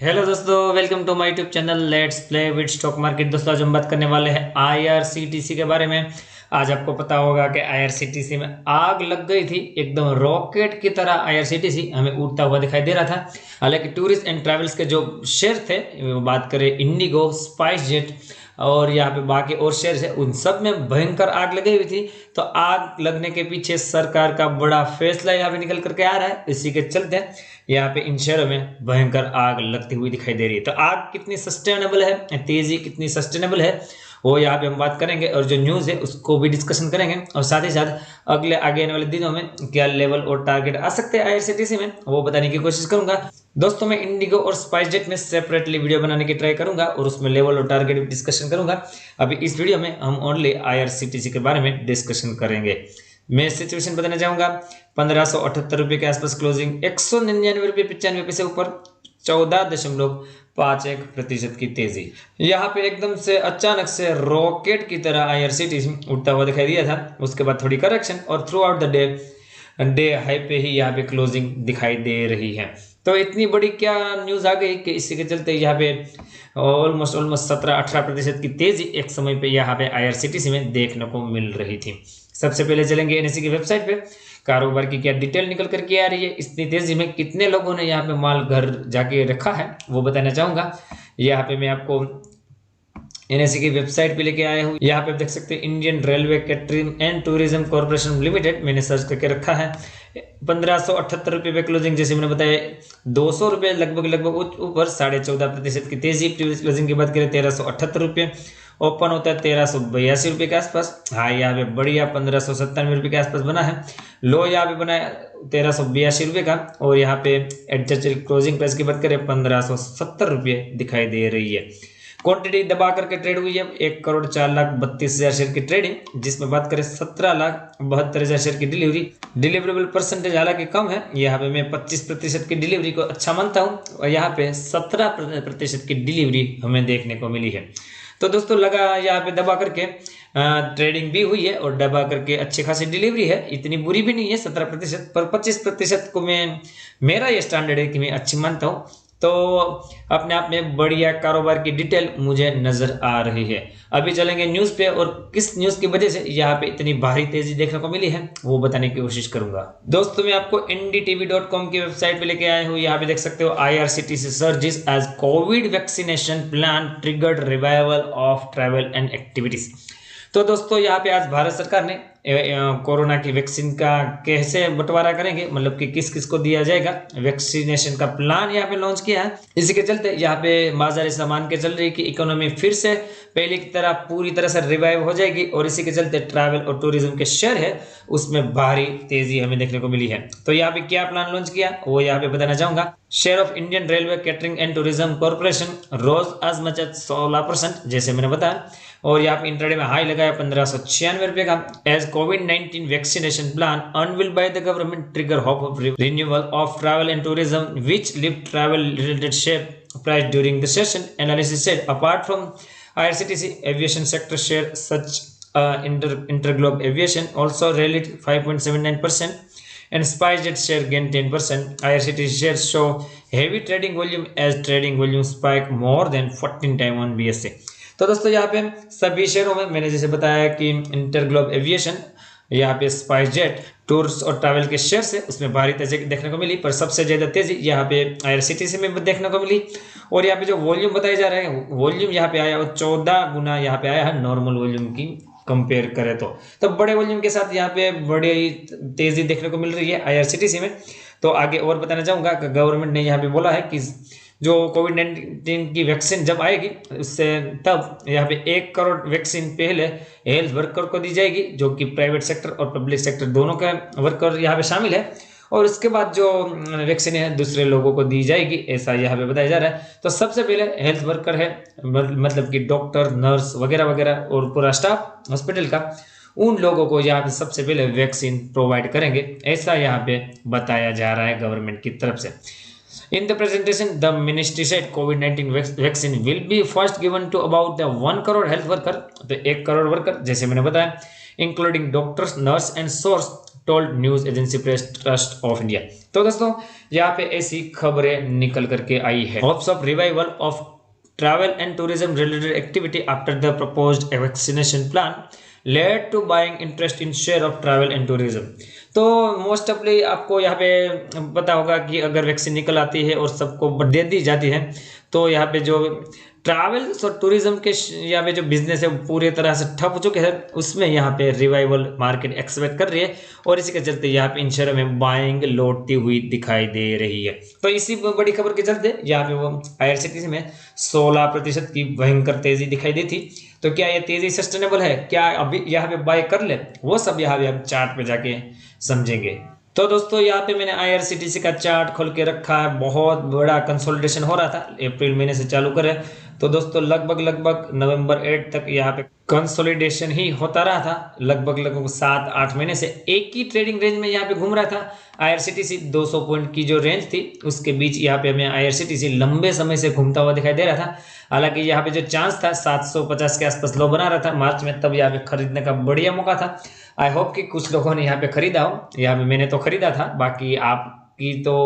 Hello दोस्तों, welcome to my YouTube channel let's play with stock market. दोस्तों आज हम बात करने वाले हैं आईआरसीटीसी के बारे में। आज आपको पता होगा कि आईआरसीटीसी में आग लग गई थी, एकदम रॉकेट की तरह आईआरसीटीसी हमें उड़ता हुआ दिखाई दे रहा था। हालांकि टूरिस्ट एंड ट्रैवल्स के जो शेयर थे, बात करें इंडिगो, स्पाइस जेट और यहाँ पे बाकी और शेयर है, उन सब में भयंकर आग लगी हुई थी। तो आग लगने के पीछे सरकार का बड़ा फैसला यहाँ पे निकल करके आ रहा है। इसी के चलते यहाँ पे इन शहरों में भयंकर आग लगती हुई दिखाई दे रही है। तो आग कितनी सस्टेनेबल है, तेजी कितनी सस्टेनेबल है, वो यहाँ पे हम बात करेंगे और जो न्यूज़ है उसको भी डिस्कशन करेंगे। और साथ ही साथ अगले आगे आने वाले दिनों में क्या लेवल और टारगेट आ सकते हैं आईआरसीटीसी में, वो बताने की कोशिश करूंगा। दोस्तों मैं इंडिगो और स्पाइस जेट में सेपरेटली वीडियो बनाने की ट्राई करूंगा और उसमें लेवल और टारगेट भी डिस्कशन करूंगा। अभी इस वीडियो में हम ओनली आईआरसीटीसी के बारे में डिस्कशन करेंगे। मैं सिचुएशन बताना चाहूंगा। 1578 रुपये के आसपास क्लोजिंग, 199 रुपये 95 पैसे ऊपर, 14.51% की तेजी। यहाँ पे एकदम से अचानक से रॉकेट की तरह आईआरसीटीसी उठता हुआ दिखाई दिया था। उसके बाद थोड़ी करेक्शन और through out the day high पे ही यहाँ पे क्लोजिंग दिखाई दे रही है। तो इतनी बड़ी क्या न्यूज़ आ गई कि इसी के चलते यहाँ पे ऑलमोस्ट 17-18% की तेजी एक समय पे यहाँ पे आईआरसीटीसी में देखने को मिल रही थी। सबसे पहले चलेंगे एनएससी की वेबसाइट पे, कारोबार की क्या डिटेल निकल करके आ रही है, इतनी तेजी में कितने लोगों ने यहाँ पे माल घर जाके रखा है वो बताना चाहूंगा। यहाँ पे मैं आपको एनएससी की वेबसाइट पे लेके आया हूँ। यहाँ पे आप देख सकते हैं Indian Railway Catering and Tourism corporation limited, मैंने सर्च करके रखा है। 1578 रुपये पे क्लोजिंग, जैसे मैंने बताया 200 रुपये लगभग ऊपर, 14.5% की तेजी। प्रीवियस क्लोजिंग की बात करें 1378 रुपये, ओपन होता है 1382 रुपये के आसपास। हाँ यहाँ पे बढ़िया 1597 रुपये के आसपास बना है। लो यहाँ पे बना है 1382 रुपये का। और यहाँ पे एडजस्टेड क्लोजिंग प्राइस की बात करें 1570 रुपये दिखाई दे रही है। क्वांटिटी दबा करके ट्रेड हुई है 1,04,32,000 शेयर की ट्रेडिंग, जिसमें बात करें 17,72,000 शेयर की डिलीवरी। डिलीवरेबल परसेंटेज हालांकि कम है, यहाँ पे मैं 25% की डिलीवरी को अच्छा मानता हूँ और यहाँ पे 17% की डिलीवरी हमें देखने को मिली है। तो दोस्तों लगा यहाँ पे दबा करके ट्रेडिंग भी हुई है और दबा करके अच्छी खासी डिलीवरी है, इतनी बुरी भी नहीं है 17%, पर 25% को मेरा ये स्टैंडर्ड है कि मैं अच्छी मानता हूँ। तो अपने आप में बढ़िया कारोबार की डिटेल मुझे नजर आ रही है। अभी चलेंगे न्यूज़ पे और किस न्यूज़ की वजह से यहाँ पे इतनी भारी तेजी देखने को मिली है वो बताने की कोशिश करूंगा। दोस्तों मैं आपको ndtv.com की वेबसाइट पे लेके आया हूँ। यहाँ पे देख सकते हो IRCTC surges as covid vaccination plan triggered revival of travel and activities. तो दोस्तों यहाँ पे आज भारत सरकार ने कोरोना की वैक्सीन का कैसे बंटवारा करेंगे, मतलब कि किस किस को दिया जाएगा, वैक्सीनेशन का प्लान यहाँ पे लॉन्च किया है। इसी के चलते यहाँ पे बाजार ऐसा मान के चल रही है कि इकोनॉमी फिर से पहले की तरह पूरी तरह से रिवाइव हो जाएगी और इसी के चलते ट्रैवल और टूरिज्म के शेयर है उसमें भारी तेजी हमें देखने को मिली है। तो यहाँ पे क्या प्लान लॉन्च किया वो यहाँ पे बताना चाहूंगा। Share of Indian Railway Catering and Tourism Corporation rose as much as 16%, जैसे मैंने बताया। और यहाँ पे इंट्राडे में हाई लगाया 1596 रुपये का। एज कोविड-19 vaccination plan unveiled by the government trigger hope of renewal of travel and tourism which lift travel related share price during the session. Analysis said apart from IRCTC aviation sector share such Interglobe Aviation also rallied 5.79% and SpiceJet share gained 10%. IRCTC shares show heavy trading volume as trading volume spike more than 14 times on BSE। तो दोस्तों यहाँ पे सभी शेयरों में मैंने जैसे बताया कि इंटरग्लोब एविएशन, यहाँ पे स्पाइस जेट, टूर्स और ट्रैवल के शेयर से उसमें भारी तेजी देखने को मिली, पर सबसे ज्यादा तेजी यहाँ पे आईआरसीटीसी में देखने को मिली। और यहाँ पे जो वॉल्यूम बताए जा रहे हैं, वॉल्यूम यहाँ पे आया वो 14 गुना यहाँ पे आया है नॉर्मल वॉल्यूम की कंपेयर करें तो बड़े वॉल्यूम के साथ यहाँ पे बड़ी तेजी देखने को मिल रही है आईआरसीटीसी में। तो आगे और बताना चाहूंगा कि गवर्नमेंट ने यहाँ पे बोला है कि जो कोविड-19 की वैक्सीन जब आएगी उससे तब यहाँ पे 1 करोड़ वैक्सीन पहले हेल्थ वर्कर को दी जाएगी, जो कि प्राइवेट सेक्टर और पब्लिक सेक्टर दोनों का वर्कर यहाँ पे शामिल है। और उसके बाद जो वैक्सीन है दूसरे लोगों को दी जाएगी, ऐसा यहाँ पे बताया जा रहा है। तो सबसे पहले हेल्थ वर्कर है, मतलब कि डॉक्टर, नर्स वगैरह वगैरह और पूरा स्टाफ हॉस्पिटल का, उन लोगों को यहाँ पे सबसे पहले वैक्सीन प्रोवाइड करेंगे, ऐसा यहाँ पे बताया जा रहा है गवर्नमेंट की तरफ से। In the presentation, the ministry said COVID-19 vaccine will be first given to about the 1 crore health worker, तो 1 करोड़ वर्कर जैसे मैंने बताया, including doctors, nurse and source told news agency press trust of India. तो दोस्तों यहाँ पे ऐसी खबरें निकल करके आई है। Hopes of revival of travel and tourism related activity after the proposed vaccination plan led to buying interest in share of travel and tourism. तो मोस्ट ऑफली आपको यहाँ पे पता होगा कि अगर वैक्सीन निकल आती है और सबको दे दी जाती है तो यहाँ पे जो ट्रैवल और टूरिज्म के यहाँ पे जो बिजनेस है पूरी तरह से ठप हो चुके हैं, उसमें यहाँ पे रिवाइवल मार्केट एक्सपेक्ट कर रही है और इसी के चलते यहाँ पे इन शेयरों में बाइंग लौटती हुई दिखाई दे रही है। तो इसी बड़ी खबर के चलते यहाँ पे वो IRCTC में 16% की भयंकर तेजी दिखाई दी थी। तो क्या ये तेजी सस्टेनेबल है, क्या अभी यहाँ पे बाय कर ले, वो सब यहाँ पे हम चार्ट पे जाके समझेंगे। तो दोस्तों यहाँ पे मैंने IRCTC का चार्ट खोल के रखा है। बहुत बड़ा कंसोलिडेशन हो रहा था, अप्रैल महीने से चालू करे तो दोस्तों लगभग नवंबर 8 तक यहाँ पे कंसोलिडेशन ही होता रहा था। लगभग 7-8 महीने से एक ही ट्रेडिंग रेंज में यहाँ पे घूम रहा था। IRCTC 200 पॉइंट की जो रेंज थी उसके बीच यहाँ पे हमें IRCTC लंबे समय से घूमता हुआ दिखाई दे रहा था। हालांकि यहाँ पे जो चांस था 750 के आसपास लो बना रहा था मार्च में, तब यहाँ पे खरीदने का बढ़िया मौका था। आई होप कि कुछ लोगों ने यहाँ पे खरीदा हो, यहाँ पे मैंने तो खरीदा था, बाकी आपकी तो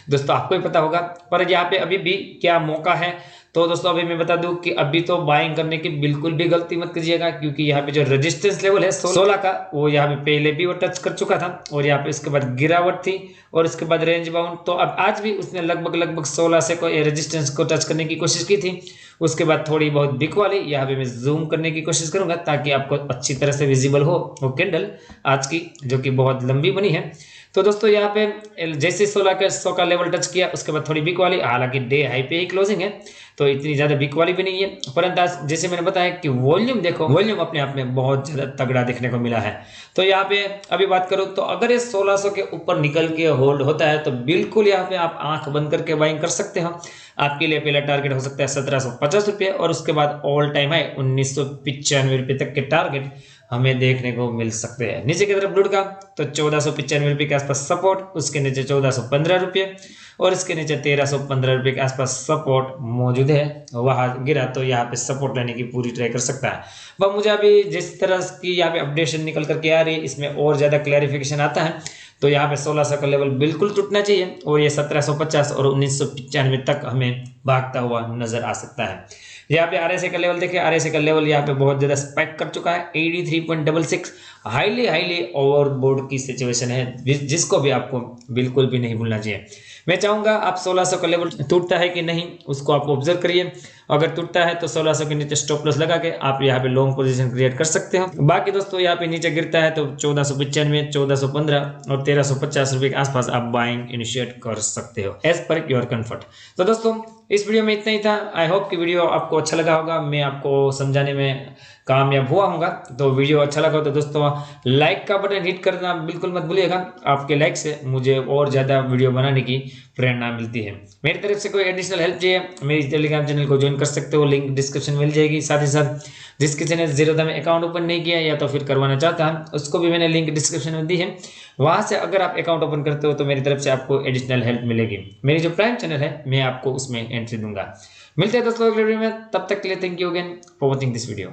दोस्तों आपको ही पता होगा। पर यहाँ पे अभी भी क्या मौका है, तो दोस्तों अभी मैं बता दूं कि अभी तो बाइंग करने की बिल्कुल भी गलती मत कीजिएगा, क्योंकि यहाँ पे जो रेजिस्टेंस लेवल है 16 का वो यहाँ पे पहले भी वो टच कर चुका था और यहाँ पे इसके बाद गिरावट थी और इसके बाद रेंज बाउंड। तो अब आज भी उसने लगभग 16 से कोई रेजिस्टेंस को टच करने की कोशिश की थी। उसके बाद थोड़ी बहुत बिक वाली यहाँ पे मैं जूम करने की कोशिश करूंगा ताकि आपको अच्छी तरह से विजिबल हो वो कैंडल आज की, जो कि बहुत लंबी बनी है। तो दोस्तों यहाँ पे जैसे 100 का लेवल टच किया उसके बाद थोड़ी बिक वाली, हालांकि डे हाई पे ही क्लोजिंग है तो इतनी ज्यादा बिक वाली भी नहीं है। परंतु जैसे मैंने बताया कि वॉल्यूम देखो, वॉल्यूम अपने आप में बहुत ज्यादा तगड़ा देखने को मिला है। तो यहाँ पे अभी बात करूं तो अगर ये 1600 के ऊपर निकल के होल्ड होता है तो बिल्कुल यहाँ पे आप आंख बंद करके बाइंग कर सकते हो। आपके लिए पहला टारगेट हो सकता है 1750 रुपये और उसके बाद ऑल टाइम है 1995 रुपये तक के टारगेट हमें देखने को मिल सकते हैं। नीचे की तरफ लुढ़का तो 1495 रुपये के आसपास सपोर्ट, उसके नीचे 1415 रुपये और इसके नीचे 1315 रुपये के आसपास सपोर्ट मौजूद है। वहां गिरा तो यहाँ पे सपोर्ट लेने की पूरी ट्राई कर सकता है। वह मुझे अभी जिस तरह की यहाँ पे अपडेशन निकल करके आ रही है इसमें और ज्यादा क्लैरिफिकेशन आता है। तो यहाँ पे 1600 का लेवल बिल्कुल टूटना चाहिए और ये 1750 और 1995 तक हमें भागता हुआ नजर आ सकता है। यहाँ पे RSI का लेवल देखिए, RSI का लेवल यहाँ पे बहुत ज्यादा स्पाइक कर चुका है 83.66, हाईली ओवरबोर्ड की सिचुएशन है जिसको भी आपको बिल्कुल भी नहीं भूलना चाहिए। मैं चाहूंगा आप 1600 का लेवल टूटता है कि नहीं उसको आप ऑब्जर्व करिए। अगर टूटता है तो 1600 के नीचे स्टॉप लॉस लगा के आप यहाँ पे लॉन्ग पोजीशन क्रिएट कर सकते हो। बाकी दोस्तों यहाँ पे नीचे गिरता है तो 1495, 1415 और 1350 रुपए के आसपास आप बाइंग इनिशिएट कर सकते हो एज पर योर कंफर्ट। तो दोस्तों इस वीडियो में इतना ही था। आई होप कि वीडियो आपको अच्छा लगा होगा, मैं आपको समझाने में कामयाब हुआ हूँगा। तो वीडियो अच्छा लगा तो दोस्तों लाइक का बटन हिट करना बिल्कुल मत भूलिएगा। आपके लाइक से मुझे और ज़्यादा वीडियो बनाने की प्रेरणा मिलती है। मेरी तरफ से कोई एडिशनल हेल्प चाहिए मेरी टेलीग्राम चैनल को ज्वाइन कर सकते हो, लिंक डिस्क्रिप्शन मिल जाएगी। साथ ही साथ जिस किसी ने ज़ीरोधा में अकाउंट ओपन नहीं किया या तो फिर करवाना चाहता है उसको भी मैंने लिंक डिस्क्रिप्शन में दी है। वहां से अगर आप अकाउंट ओपन करते हो तो मेरी तरफ से आपको एडिशनल हेल्प मिलेगी। मेरी जो प्राइम चैनल है मैं आपको उसमें एंट्री दूंगा। मिलते हैं दोस्तों अगले वीडियो में, तब तक के लिए thank you again for watching this video.